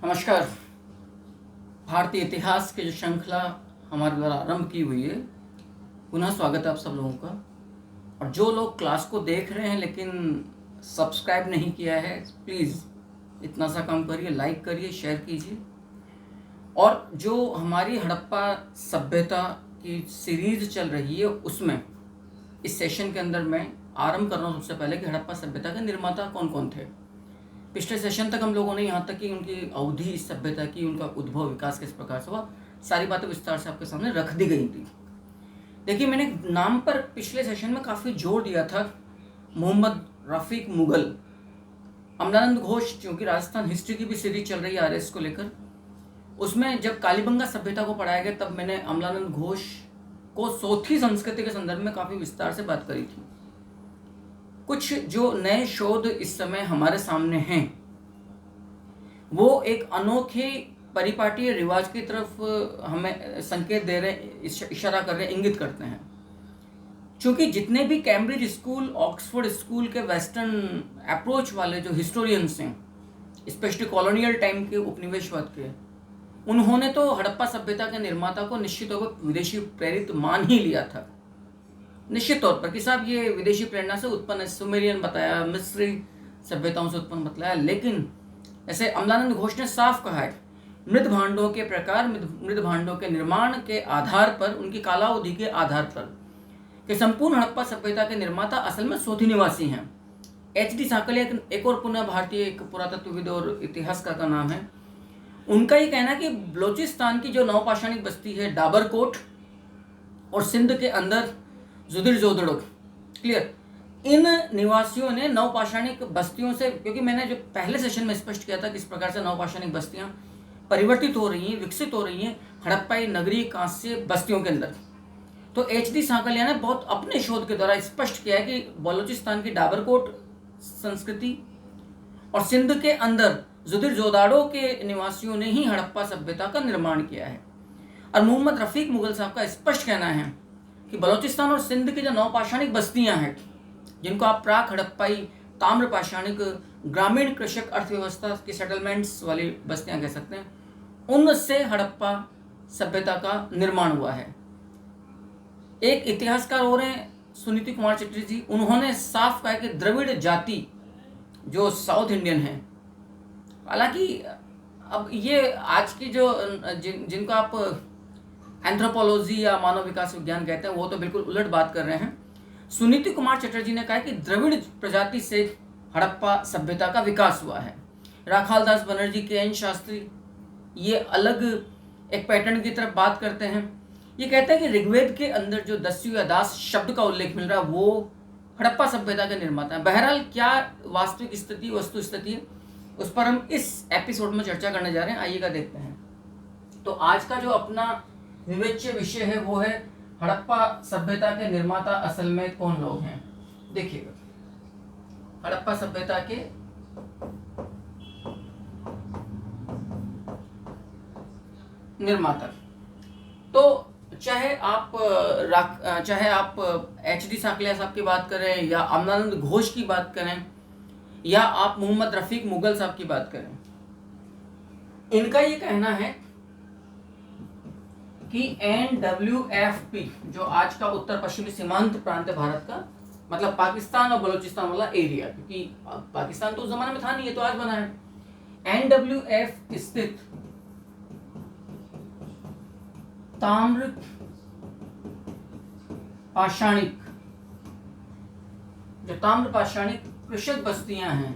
नमस्कार। भारतीय इतिहास की जो श्रृंखला हमारे द्वारा आरंभ की हुई है, पुनः स्वागत है आप सब लोगों का। और जो लोग क्लास को देख रहे हैं लेकिन सब्सक्राइब नहीं किया है, प्लीज़ इतना सा काम करिए, लाइक करिए, शेयर कीजिए। और जो हमारी हड़प्पा सभ्यता की सीरीज चल रही है, उसमें इस सेशन के अंदर मैं आरंभ कर रहा हूँ सबसे पहले कि हड़प्पा सभ्यता के निर्माता कौन कौन थे। पिछले सेशन तक हम लोगों ने यहाँ तक कि उनकी अवधि, इस सभ्यता की, उनका उद्भव, विकास किस प्रकार से हुआ, सारी बातें विस्तार से आपके सामने रख दी गई थी। देखिए, मैंने नाम पर पिछले सेशन में काफ़ी जोर दिया था, मोहम्मद रफ़ीक मुगल। अमलानंद घोष, क्योंकि राजस्थान हिस्ट्री की भी सीरीज चल रही है आरएस को लेकर, उसमें जब कालीबंगा सभ्यता को पढ़ाया गया तब मैंने अमलानंद घोष को सोथी संस्कृति के संदर्भ में काफ़ी विस्तार से बात करी थी। कुछ जो नए शोध इस समय हमारे सामने हैं, वो एक अनोखे परिपाटी रिवाज की तरफ हमें संकेत दे रहे, इशारा कर रहे, इंगित करते हैं। क्योंकि जितने भी कैम्ब्रिज स्कूल, ऑक्सफोर्ड स्कूल के वेस्टर्न अप्रोच वाले जो हिस्टोरियंस हैं, स्पेशली कॉलोनियल टाइम के उपनिवेशवाद के, उन्होंने तो हड़प्पा सभ्यता के निर्माता को निश्चित तौर पर विदेशी प्रेरित मान ही लिया था, निश्चित तौर पर, कि साहब ये विदेशी प्रेरणा से उत्पन्न है। सुमेरियन बताया, मिस्री सभ्यताओं से उत्पन्न बताया। लेकिन ऐसे अमलानंद घोष ने साफ कहा है, मृद भांडों के प्रकार, मृद भांडों के निर्माण के आधार पर, उनकी कालावधि के आधार पर, कि संपूर्ण हड़प्पा सभ्यता के निर्माता असल में सोथी निवासी हैं। एच.डी. साकलिया एक और पुनः भारतीय एक पुरातत्वविद और इतिहासकार का नाम है। उनका ये कहना है कि बलोचिस्तान की जो नवपाषाणिक बस्ती है डाबरकोट और सिंध के अंदर जुदिर जोदड़ो, क्लियर, इन निवासियों ने नवपाषाणिक बस्तियों से, क्योंकि मैंने जो पहले सेशन में स्पष्ट किया था किस प्रकार से नवपाषाणिक बस्तियां परिवर्तित हो रही हैं, विकसित हो रही हैं हड़प्पाई नगरीय कांस्य बस्तियों के अंदर, तो एच.डी. साकलिया ने बहुत अपने शोध के द्वारा स्पष्ट किया है कि बलोचिस्तान की डाबरकोट संस्कृति और सिंध के अंदर जुदिर जोदाड़ो के निवासियों ने ही हड़प्पा सभ्यता का निर्माण किया है। और मोहम्मद रफ़ीक मुगल साहब का स्पष्ट कहना है कि बलोचिस्तान और सिंध की जो नवपाषाणिक बस्तियां हैं, जिनको आप प्राक हड़प्पाई ताम्र पाषाणिक ग्रामीण कृषक अर्थव्यवस्था की सेटलमेंट्स वाली बस्तियां कह सकते हैं, उनसे हड़प्पा सभ्यता का निर्माण हुआ है। एक इतिहासकार और हैं सुनीति कुमार चटर्जी जी, उन्होंने साफ कहा कि द्रविड़ जाति जो साउथ इंडियन है, हालांकि अब ये आज की जो जिनको आप एंथ्रोपोलॉजी या मानव विकास विज्ञान कहते हैं, वो तो बिल्कुल उलट बात कर रहे हैं। सुनीति कुमार चटर्जी ने कहा कि द्रविड़ प्रजाति से हड़प्पा सभ्यता का विकास हुआ है। राखाल दास बनर्जी, के.एन. शास्त्री ये अलग एक पैटर्न की तरफ बात करते हैं। ये कहते हैं कि ऋग्वेद के अंदर जो दस्यु या दास शब्द का उल्लेख मिल रहा है, वो हड़प्पा सभ्यता के निर्माता है। बहरहाल क्या वास्तविक स्थिति, वस्तु स्थिति है, उस पर हम इस एपिसोड में चर्चा करने जा रहे हैं। आइएगा देखते हैं। तो आज का जो अपना विवेच्य विषय है वो है हड़प्पा सभ्यता के निर्माता असल में कौन लोग हैं। देखिएगा, हड़प्पा सभ्यता के निर्माता, तो चाहे आप एच.डी. साकलिया साहब की बात करें, या अमलानंद घोष की बात करें, या आप मोहम्मद रफ़ीक मुगल साहब की बात करें, इनका ये कहना है कि NWFP, जो आज का उत्तर पश्चिमी सीमांत प्रांत है भारत का, मतलब पाकिस्तान और बलूचिस्तान वाला एरिया, क्योंकि पाकिस्तान तो उस जमाने में था नहीं, ये तो आज बना है। NWF स्थित ताम्र पाषाणिक, जो ताम्र पाषाणिक कृषक बस्तियां हैं,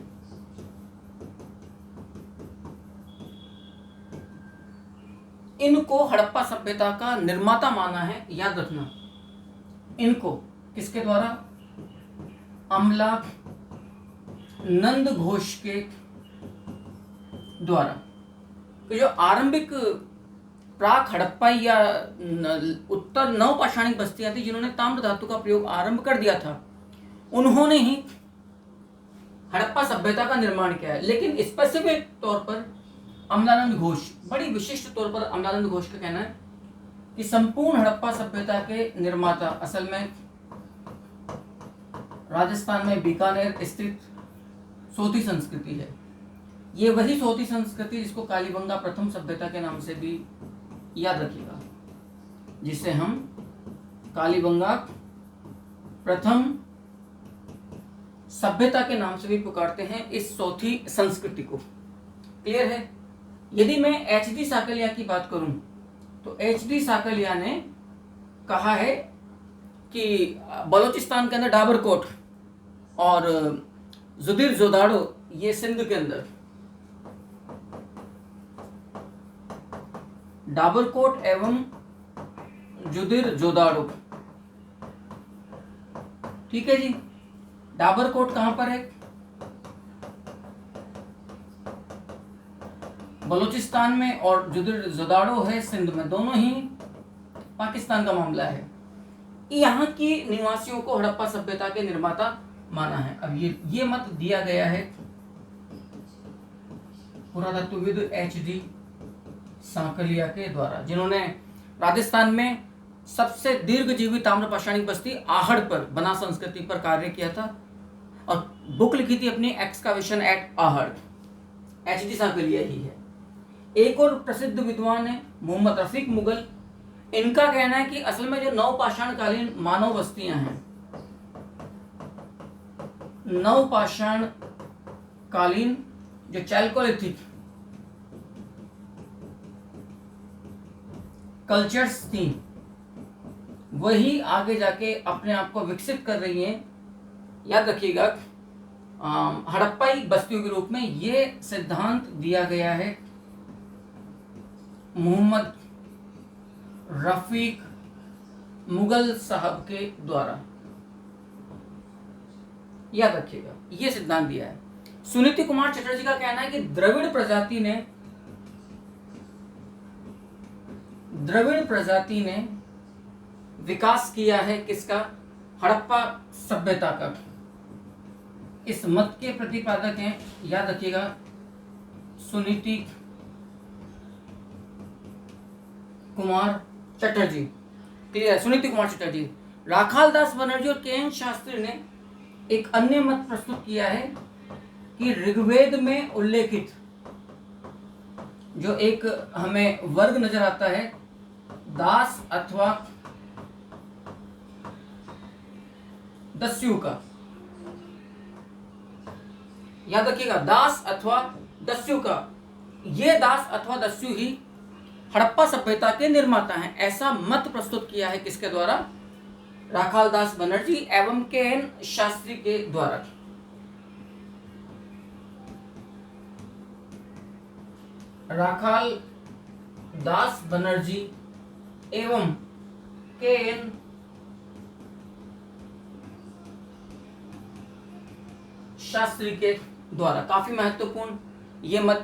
इनको हड़प्पा सभ्यता का निर्माता माना है। याद रखना, इनको किसके द्वारा? अमलानंद घोष के द्वारा। तो जो आरंभिक प्राक हड़प्पाई या उत्तर नवपाषाणिक बस्तियां थी, जिन्होंने ताम्र धातु का प्रयोग आरंभ कर दिया था, उन्होंने ही हड़प्पा सभ्यता का निर्माण किया है। लेकिन स्पेसिफिक तौर पर अमलानंद घोष, बड़ी विशिष्ट तौर पर अमलानंद घोष का कहना है कि संपूर्ण हड़प्पा सभ्यता के निर्माता असल में राजस्थान में बीकानेर स्थित सोती संस्कृति है। ये वही सोती संस्कृति जिसको कालीबंगा प्रथम सभ्यता के नाम से भी याद रखिएगा, जिसे हम कालीबंगा प्रथम सभ्यता के नाम से भी पुकारते हैं इस चौथी संस्कृति को। क्लियर है? यदि मैं एच.डी. साकलिया की बात करूं तो एच.डी. साकलिया ने कहा है कि बलूचिस्तान के अंदर डाबरकोट और जुदिर जोदाड़ो ये सिंध के अंदर, डाबरकोट एवं जुदिर जोदाड़ो, ठीक है जी। डाबरकोट कहां पर है? बलूचिस्तान में, और जुदिर जोदाड़ो है सिंध में, दोनों ही पाकिस्तान का मामला है। यहाँ की निवासियों को हड़प्पा सभ्यता के निर्माता माना है। अब ये मत दिया गया है पुरातत्वविद एच.डी. सांकलिया के द्वारा, जिन्होंने राजस्थान में सबसे दीर्घजीवी ताम्रपाषाणिक बस्ती आहड़ पर, बना संस्कृति पर कार्य किया था और बुक लिखी थी अपनी excavation at Ahar. H D. Sankalia ही है। एक और प्रसिद्ध विद्वान है मोहम्मद रफीक मुगल। इनका कहना है कि असल में जो नवपाषाणकालीन मानव बस्तियां हैं, नवपाषाणकालीन जो चैल्कोलिथिक कल्चर्स थी, वही आगे जाके अपने आप को विकसित कर रही हैं। याद रखिएगा, हड़प्पाई बस्तियों के रूप में ये सिद्धांत दिया गया है मोहम्मद रफीक मुगल साहब के द्वारा। याद रखिएगा, ये सिद्धांत दिया है। सुनीति कुमार चटर्जी का कहना है कि द्रविड़ प्रजाति ने विकास किया है किसका? हड़प्पा सभ्यता का। इस मत के प्रतिपादक हैं, याद रखिएगा, सुनीति कुमार चटर्जी। क्लियर? सुनीति कुमार चटर्जी। राखाल दास बनर्जी और के.एन. शास्त्री ने एक अन्य मत प्रस्तुत किया है कि ऋग्वेद में उल्लेखित जो एक हमें वर्ग नजर आता है, दास अथवा दस्यु का, याद रखिएगा, दास अथवा दस्यु का, ये दास अथवा दस्यु ही हड़प्पा सभ्यता के निर्माता हैं। ऐसा मत प्रस्तुत किया है किसके द्वारा? राखाल दास बनर्जी एवं के.एन. शास्त्री के द्वारा। राखाल दास बनर्जी एवं के.एन. शास्त्री के द्वारा। काफी महत्वपूर्ण ये मत।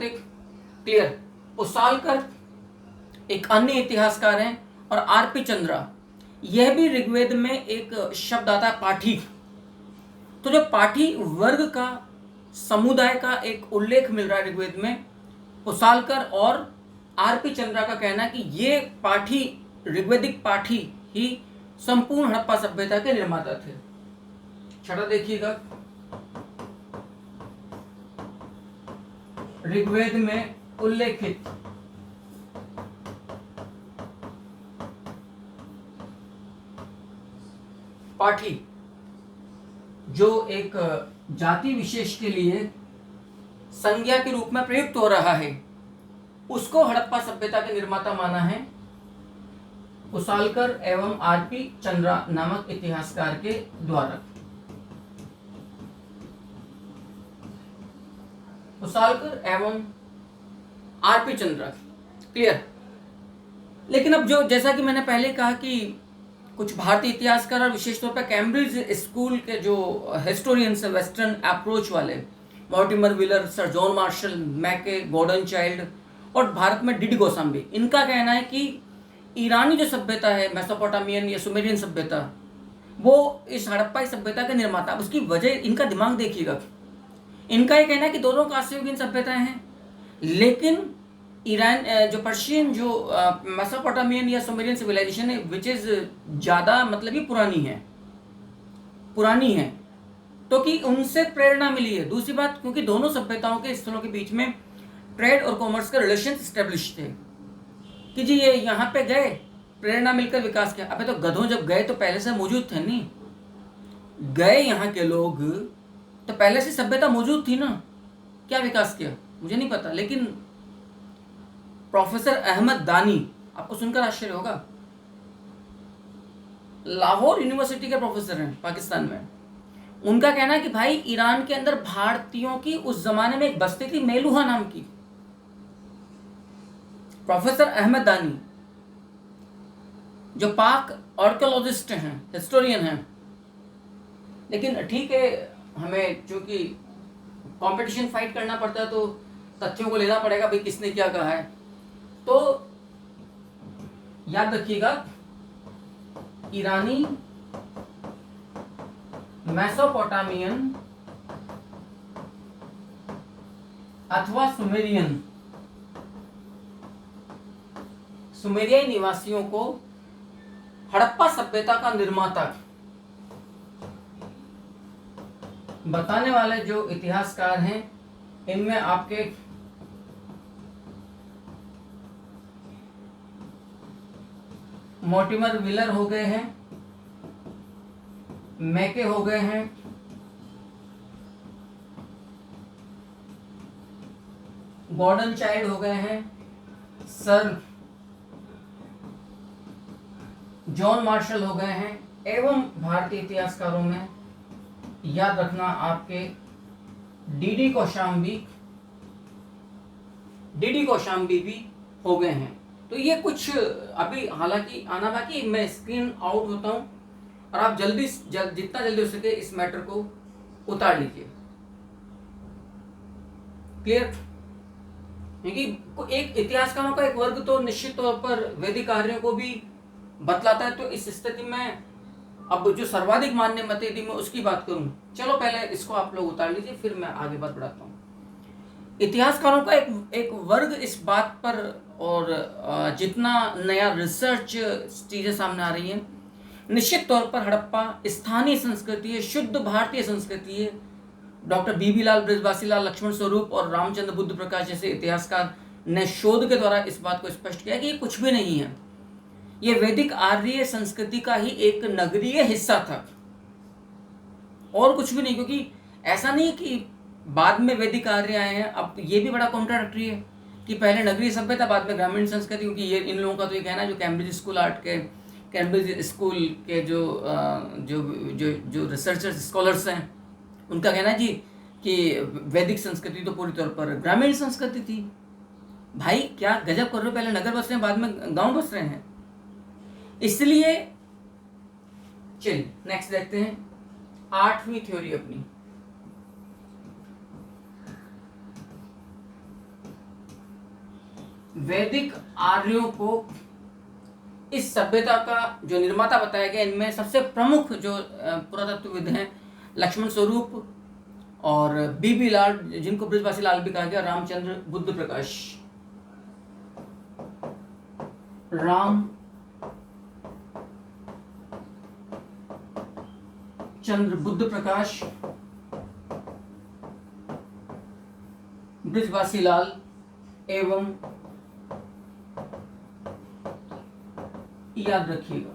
क्लियर? उसालकर एक अन्य इतिहासकार हैं, और आर.पी. चंद्रा, यह भी ऋग्वेद में एक शब्द आता है पाठी। तो जो पाठी वर्ग का, समुदाय का एक उल्लेख मिल रहा है ऋग्वेद में, उसालकर और आर.पी. चंद्रा का कहना है कि ये पाठी, ऋग्वेदिक पाठी ही संपूर्ण हड़प्पा सभ्यता के निर्माता थे। छठा देखिएगा, ऋग्वेद में उल्लेखित पाठी जो एक जाति विशेष के लिए संज्ञा के रूप में प्रयुक्त हो रहा है, उसको हड़प्पा सभ्यता के निर्माता माना है उसालकर एवं आर.पी. चंद्रा नामक इतिहासकार के द्वारा। उसालकर एवं आर.पी. चंद्रा। क्लियर? लेकिन अब जो, जैसा कि मैंने पहले कहा कि कुछ भारतीय इतिहासकार और विशेष तौर पर कैम्ब्रिज स्कूल के जो हिस्टोरियंस, वेस्टर्न अप्रोच वाले, Mortimer wheeler, sir John Marshall, मैके, गॉर्डन चाइल्ड और भारत में डी.डी. गोसाम्बी, इनका कहना है कि ईरानी जो सभ्यता है, मेसोपोटामियन या सुमेरियन सभ्यता, वो इस हड़प्पाई सभ्यता के निर्माता। अब उसकी वजह, इनका दिमाग देखिएगा, इनका ये कहना है कि दोनों कांस्ययुगीन सभ्यताएं हैं, लेकिन ईरान जो पर्शियन जो मेसोपोटामियन या सुमेरियन सिविलाइजेशन है, विच इज ज़्यादा मतलब ही पुरानी है, तो कि उनसे प्रेरणा मिली है। दूसरी बात, क्योंकि दोनों सभ्यताओं के स्थलों के बीच में ट्रेड और कॉमर्स के रिलेशन स्टेब्लिश थे कि जी ये यहाँ पे गए, प्रेरणा मिलकर विकास किया। अबे तो गधों, जब गए तो पहले से मौजूद थे नहीं, गए यहाँ के लोग तो पहले से सभ्यता मौजूद थी ना, क्या विकास किया मुझे नहीं पता। लेकिन प्रोफेसर अहमद दानी, आपको सुनकर आश्चर्य होगा, लाहौर यूनिवर्सिटी के प्रोफेसर हैं पाकिस्तान में। उनका कहना है कि भाई ईरान के अंदर भारतीयों की उस जमाने में एक बस्ती थी मेलुहा नाम की। प्रोफेसर अहमद दानी जो पाक आर्कियोलॉजिस्ट हैं, हिस्टोरियन हैं, लेकिन ठीक है, हमें चूंकि कंपटीशन फाइट करना पड़ता है तो तथ्यों को लेना पड़ेगा भाई किसने क्या कहा है। तो याद रखिएगा, ईरानी, मेसोपोटामियन अथवा सुमेरियन, सुमेरियाई निवासियों को हड़प्पा सभ्यता का निर्माता बताने वाले जो इतिहासकार हैं, इनमें आपके मोर्टिमर विलर हो गए हैं, मैके हो गए हैं, गॉर्डन चाइल्ड हो गए हैं, सर जॉन मार्शल हो गए हैं, एवं भारतीय इतिहासकारों में याद रखना आपके डीडी कौशाम्बी भी हो गए हैं। तो ये कुछ अभी हालांकि आना बाकी, मैं स्क्रीन आउट होता हूं और आप जितना जल्दी हो सके इस मैटर को उतार लीजिए। क्लियर? क्योंकि एक इतिहासकारों का एक वर्ग तो निश्चित तौर पर वैदिक आर्यों को भी बतलाता है। तो इस स्थिति में अब जो सर्वाधिक मान्य मत यदि मैं उसकी बात करूं, चलो पहले इसको आप लोग उतार लीजिए, फिर मैं आगे बात बढ़ाता हूं। इतिहासकारों का एक वर्ग इस बात पर, और जितना नया रिसर्च चीजें सामने आ रही हैं, निश्चित तौर पर हड़प्पा स्थानीय संस्कृति है, शुद्ध भारतीय संस्कृति है। डॉक्टर बीबी लाल, बृजवासी लाल, लक्ष्मण स्वरूप और रामचंद्र बुद्ध प्रकाश जैसे इतिहासकार ने शोध के द्वारा इस बात को स्पष्ट किया कि ये कुछ भी नहीं है, ये वैदिक आर्य संस्कृति का ही एक नगरीय हिस्सा था और कुछ भी नहीं। क्योंकि ऐसा नहीं कि बाद में वैदिक आर्य आए हैं। अब ये भी बड़ा कॉन्ट्राडिक्टरी है कि पहले नगरीय सभ्यता, बाद में ग्रामीण संस्कृति। क्योंकि ये इन लोगों का तो ये कहना है, जो कैम्ब्रिज स्कूल आर्ट के, कैम्ब्रिज स्कूल के जो रिसर्चर्स स्कॉलर्स हैं, उनका कहना है जी कि वैदिक संस्कृति तो पूरी तौर पर ग्रामीण संस्कृति थी। भाई क्या गजब कर रहे हो, पहले नगर बस रहे हैं, बाद में गांव बस रहे हैं। इसलिए चलिए नेक्स्ट देखते हैं 8वीं थ्योरी अपनी। वैदिक आर्यों को इस सभ्यता का जो निर्माता बताया गया, इनमें सबसे प्रमुख जो पुरातत्वविद हैं लक्ष्मण स्वरूप और बीबी लाल, जिनको बृजवासी लाल भी कहा गया, रामचंद्र बुद्ध प्रकाश, राम चंद्र बुद्ध प्रकाश, बृजवासी लाल एवं याद रखिएगा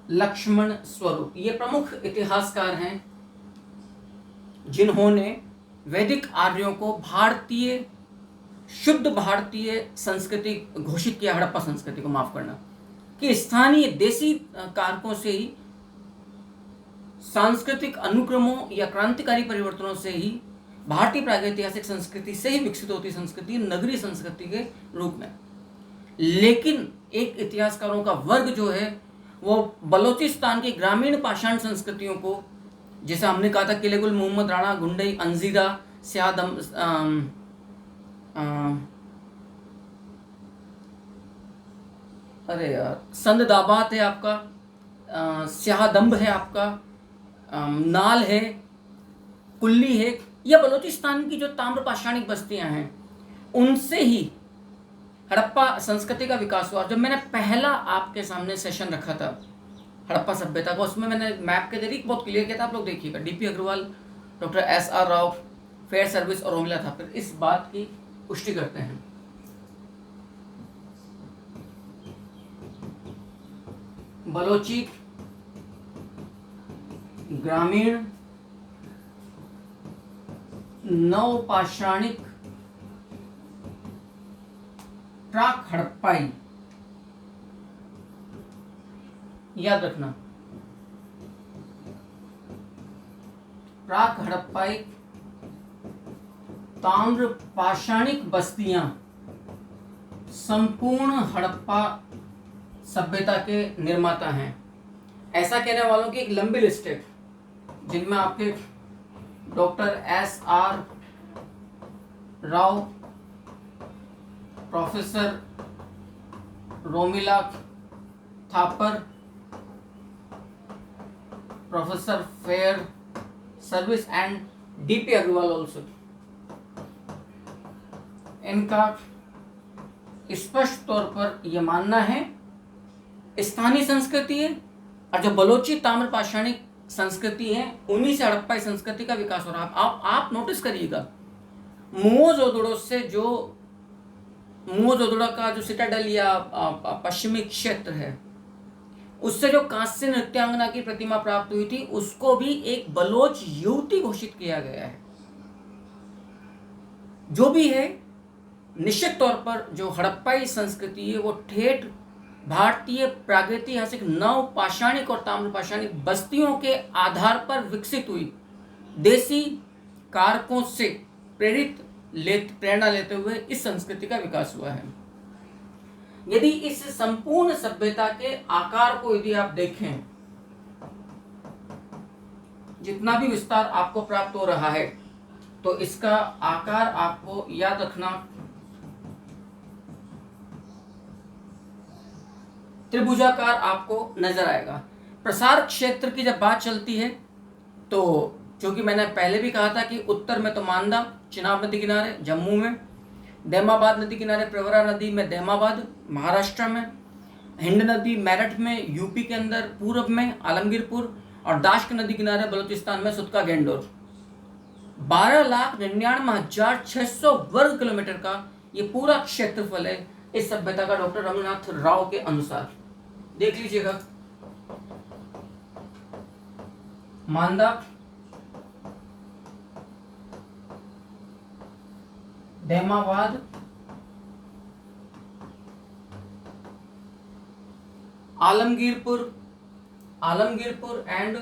लक्ष्मण स्वरूप, ये प्रमुख इतिहासकार हैं जिन्होंने वैदिक आर्यों को भारतीय, शुद्ध भारतीय संस्कृति घोषित किया, हड़प्पा संस्कृति को, माफ करना, कि स्थानीय देसी कारकों से ही, सांस्कृतिक अनुक्रमों या क्रांतिकारी परिवर्तनों से ही, भारतीय प्रागैतिहासिक संस्कृति से ही विकसित होती संस्कृति नगरीय संस्कृति के रूप में। लेकिन एक इतिहासकारों का वर्ग जो है वो बलोचिस्तान की ग्रामीण पाषाण संस्कृतियों को, जैसे हमने कहा था किले गुल, मोहम्मद राणा, गुंडई, अंजीरा, स्यादम, अरे यार संददाबात है आपका, स्यादम्ब है आपका, नाल है, कुल्ली है, यह बलोचिस्तान की जो ताम्र पाषाणिक बस्तियां हैं उनसे ही हड़प्पा संस्कृति का विकास हुआ। जब मैंने पहला आपके सामने सेशन रखा था हड़प्पा सभ्यता का, उसमें मैंने मैप के जरिए बहुत क्लियर किया था, आप लोग देखिएगा, DP Agrawal, doctor SR Rao, Fairservis और रोमिला थापर इस बात की पुष्टि करते हैं। बलोची ग्रामीण नवपाषाणिक प्राक हड़प्पाई, याद रखना, प्राक हड़प्पाई ताम्र पाषाणिक बस्तियां संपूर्ण हड़प्पा सभ्यता के निर्माता हैं। ऐसा कहने वालों की एक लंबी लिस्ट है, जिनमें आपके doctor SR Rao, professor Romila Thapar, professor Fairservis and DP Agrawal also. इनका स्पष्ट तौर पर यह मानना है स्थानीय संस्कृति है, और जो बलोची ताम्र पाषाणिक संस्कृति है उन्हीं से हड़प्पाई संस्कृति का विकास हो रहा है। आप नोटिस करिएगा, मोहोजोदड़ो का जो सिटाडेल या पश्चिमी क्षेत्र है, उससे जो कांस्य नृत्यांगना की प्रतिमा प्राप्त हुई थी, उसको भी एक बलोच युवती घोषित किया गया है। जो भी है, निश्चित तौर पर जो हड़प्पाई संस्कृति है वो ठेठ भारतीय प्रागैतिहासिक नव पाषाणिक और ताम्र पाषाणिक बस्तियों के आधार पर विकसित हुई देसी कारकों से प्रेरणा लेते हुए इस संस्कृति का विकास हुआ है। यदि इस संपूर्ण सभ्यता के आकार को यदि आप देखें, जितना भी विस्तार आपको प्राप्त हो रहा है, तो इसका आकार आपको याद रखना त्रिभुजाकार आपको नजर आएगा। प्रसार क्षेत्र की जब बात चलती है, तो चूंकि मैंने पहले भी कहा था कि उत्तर में तो मांदा चिनाब नदी किनारे जम्मू में, दैमाबाद नदी किनारे प्रवरा नदी में दैमाबाद महाराष्ट्र में, हिंद नदी मेरठ में यूपी के अंदर पूर्व में आलमगीरपुर, और दाश्क नदी किनारे बलूचिस्तान में सुतका गेंडोर। 12,99,600 वर्ग किलोमीटर का ये पूरा क्षेत्रफल है इस सभ्यता का, डॉक्टर रघुनाथ राव के अनुसार। देख लीजिएगा, Manda, Daimabad, Alamgirpur and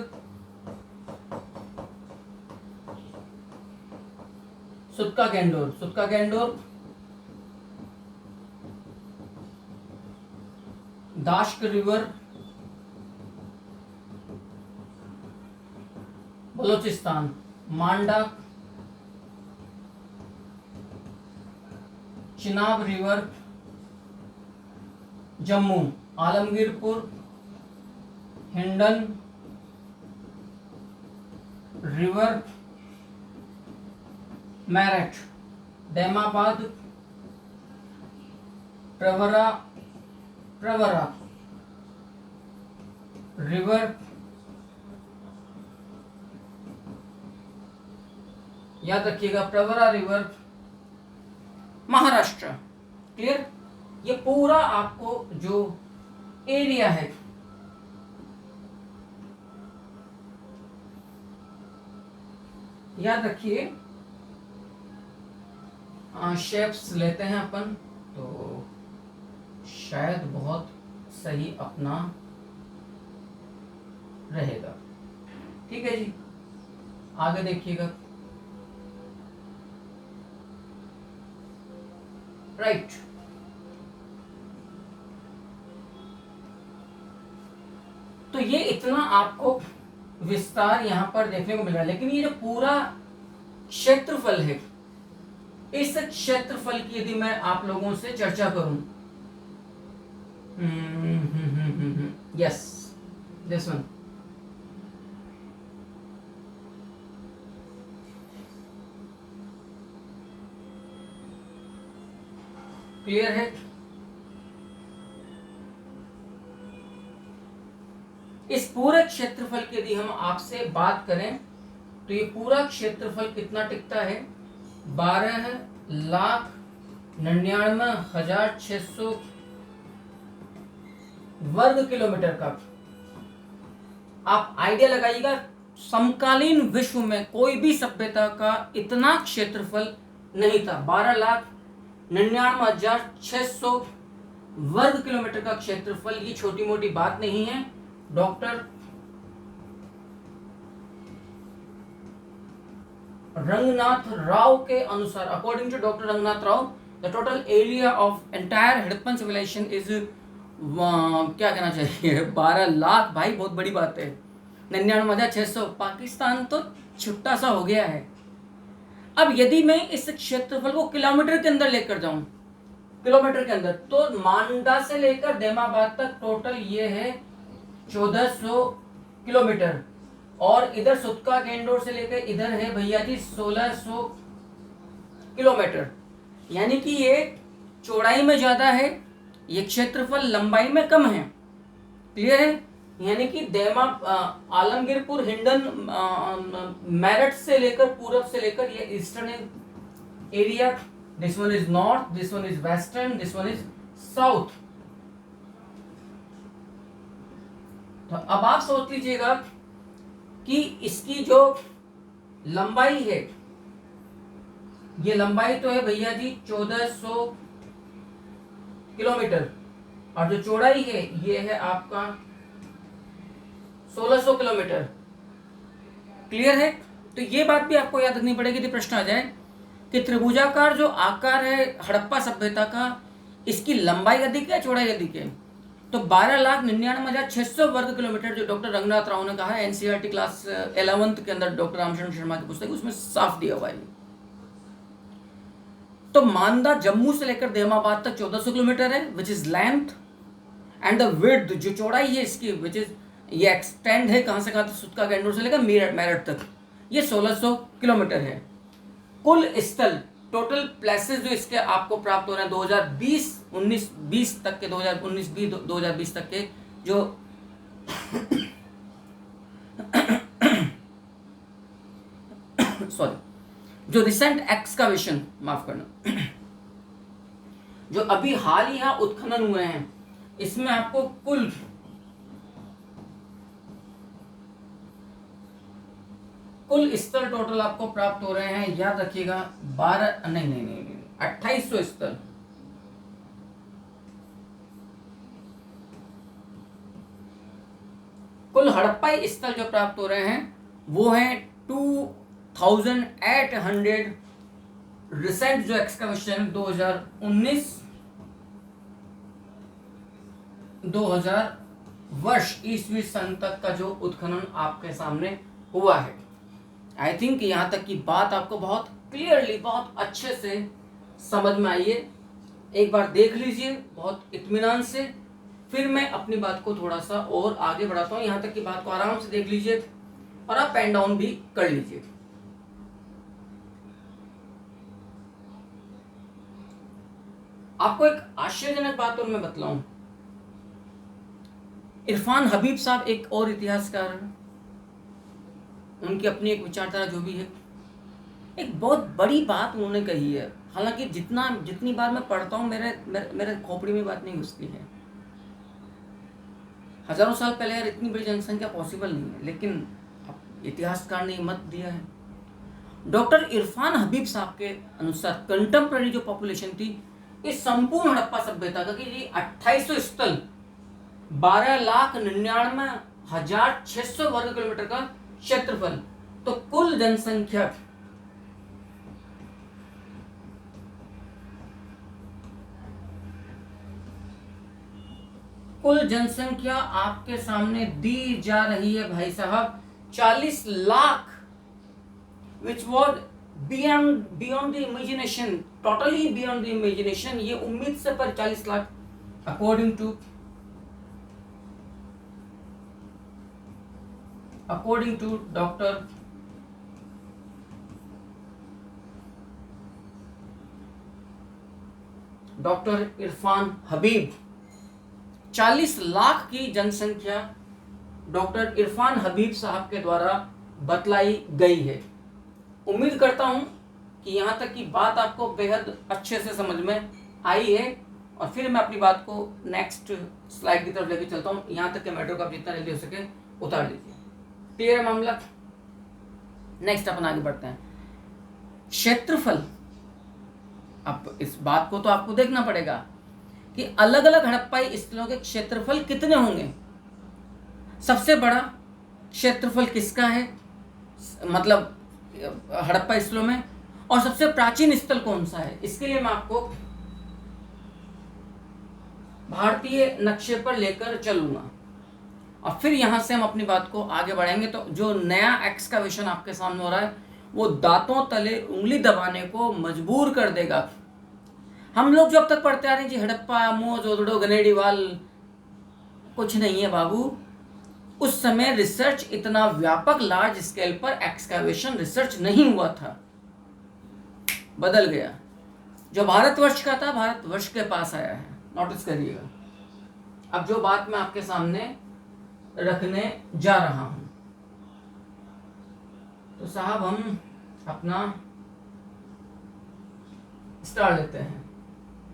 Sutkagendor, Dasht river, Baluchistan, Manda, Chenab river Jammu, Alamgirpur, Hindon river Meerut, Daimabad, Pravara river, याद रखिएगा प्रवरा रिवर महाराष्ट्र। क्लियर? ये पूरा आपको जो एरिया है, याद रखिए, शेप्स लेते हैं अपन तो शायद बहुत सही अपना रहेगा। ठीक है जी, आगे देखिएगा। राइट, तो ये इतना आपको विस्तार यहां पर देखने को मिल रहा है, लेकिन ये जो पूरा क्षेत्रफल है, इस क्षेत्रफल की यदि मैं आप लोगों से चर्चा करूं, यस, दिस वन, क्लियर है? इस पूरे क्षेत्रफल की यदि हम आपसे बात करें तो ये पूरा क्षेत्रफल कितना टिकता है? 12,00,000 99,600 वर्ग किलोमीटर का। आप आइडिया लगाइएगा, समकालीन विश्व में कोई भी सभ्यता का इतना क्षेत्रफल नहीं था। 12,99,600 वर्ग किलोमीटर का क्षेत्रफल, ये छोटी मोटी बात नहीं है। डॉक्टर रंगनाथ राव के अनुसार, according to doctor Ranganath Rao, the total area of entire Harappan civilisation is, क्या कहना चाहिए, 12 लाख। भाई बहुत बड़ी बात है। 99,600, पाकिस्तान तो छुट्टा सा हो गया है। अब यदि मैं इस क्षेत्रफल को किलोमीटर के अंदर लेकर जाऊं, किलोमीटर के अंदर, तो मांडा से लेकर देमाबाद तक टोटल ये है 1400 किलोमीटर, और इधर सुतका गेंडोर से लेकर इधर है भैया जी 1600 किलोमीटर। यानी कि ये चौड़ाई में ज्यादा है, ये क्षेत्रफल लंबाई में कम है। क्लियर है? यानी कि आलमगीरपुर, हिंडन, मेरठ से लेकर, पूरब से लेकर, ये eastern area, this one is north, this one is western, this one is south. तो अब आप सोच लीजिएगा कि इसकी जो लंबाई है, ये लंबाई तो है भैया जी 1400 किलोमीटर, और जो चौड़ाई है ये है आपका 1600 किलोमीटर। क्लियर है? तो ये बात भी आपको याद रखनी पड़ेगी यदि प्रश्न आ जाए कि त्रिभुजाकार जो आकार है हड़प्पा सभ्यता का, इसकी लंबाई अधिक है, चौड़ाई अधिक है। तो 12,99,600 वर्ग किलोमीटर जो डॉक्टर रंगनाथ राव ने कहा है, एनसीईआरटी क्लास 11th के अंदर डॉक्टर रामशरण शर्मा की पुस्तक, उसमें साफ दिया हुआ है। तो मांदा जम्मू से लेकर देमाबाद तक 1400 किलोमीटर है, which is length, and the width, जो चौड़ाई है इसकी, विच इज, ये एक्सटेंड है कहां से कहां तक, सुतका गेंडोर से लेकर मेरठ तक, ये 1600 किलोमीटर है। कुल स्थल, टोटल प्लेसेस जो इसके आपको प्राप्त हो रहे हैं 2020 तक के, 2020 तक के जो सॉरी, जो रिसेंट एक्सकवेशन, माफ करना, जो अभी हाल ही यहाँ उत्खनन हुए हैं, इसमें आपको कुल स्थल टोटल आपको प्राप्त हो रहे हैं, याद रखिएगा 2800 स्थल। कुल हड़प्पाई स्थल जो प्राप्त हो रहे हैं वो हैं 2800 रिसेंट जो एक्सकवेशन 2019-2000 वर्ष ईस्वी सन तक का जो उत्खनन आपके सामने हुआ है। आई थिंक यहाँ तक की बात आपको बहुत क्लियरली, बहुत अच्छे से समझ में आई है। एक बार देख लीजिए बहुत इत्मीनान से, फिर मैं अपनी बात को थोड़ा सा और आगे बढ़ाता हूँ। यहाँ तक की बात को आराम से देख लीजिए और आप पेन डाउन भी कर लीजिए। आपको एक आश्चर्यजनक बात और मैं बतलाऊं, इरफान हबीब साहब एक और इतिहासकार हैं, उनकी अपनी एक विचारधारा जो भी है, एक बहुत बड़ी बात उन्होंने कही है। हालांकि जितनी बार मैं पढ़ता हूँ मेरे खोपड़ी में बात नहीं घुसती है। हजारों साल पहले यार इतनी बड़ी जनसंख्या पॉसिबल नहीं है, लेकिन इतिहासकार ने मत दिया है। डॉक्टर इरफान हबीब साहब के अनुसार कंटेम्प्रेरी जो पॉपुलेशन थी इस संपूर्ण हड़प्पा सभ्यता का, कि 2800 स्थल, 12,99,600 वर्ग किलोमीटर का क्षेत्रफल, तो कुल जनसंख्या आपके सामने दी जा रही है भाई साहब 40 lakh, which was beyond the imagination, totally beyond the imagination. ये उम्मीद से पर 40 lakh, according to doctor Irfan Habib. 40 lakh की जनसंख्या डॉक्टर इरफान हबीब साहब के द्वारा बतलाई गई है। उम्मीद करता हूं कि यहाँ तक की बात आपको बेहद अच्छे से समझ में आई है, और फिर मैं अपनी बात को नेक्स्ट स्लाइड की तरफ लेके चलता हूँ। यहाँ तक के मैटर को आप जितना जल्दी हो सके उतार लीजिए। क्लियर है मामला? नेक्स्ट अपन आगे बढ़ते हैं। क्षेत्रफल, अब इस बात को तो आपको देखना पड़ेगा कि अलग अलग हड़प्पाई स्थलों के क्षेत्रफल कितने होंगे। सबसे बड़ा क्षेत्रफल किसका है, मतलब हड़प्पा स्थलों में, और सबसे प्राचीन स्थल कौन सा है, इसके लिए मैं आपको भारतीय नक्शे पर लेकर चलूंगा, और फिर यहां से हम अपनी बात को आगे बढ़ाएंगे। तो जो नया एक्सकवेशन आपके सामने हो रहा है वो दांतों तले उंगली दबाने को मजबूर कर देगा। हम लोग जो अब तक पढ़ते आ रहे हैं जी हड़प्पा, मोहनजोदड़ो, गनेडीवाल, कुछ नहीं है बाबू। उस समय रिसर्च इतना व्यापक लार्ज स्केल पर एक्सकवेशन रिसर्च नहीं हुआ था, बदल गया। जो भारतवर्ष का था भारतवर्ष के पास आया है, नोटिस करिएगा। अब जो बात मैं आपके सामने रखने जा रहा हूं, तो साहब हम अपना स्टार्ट लेते हैं।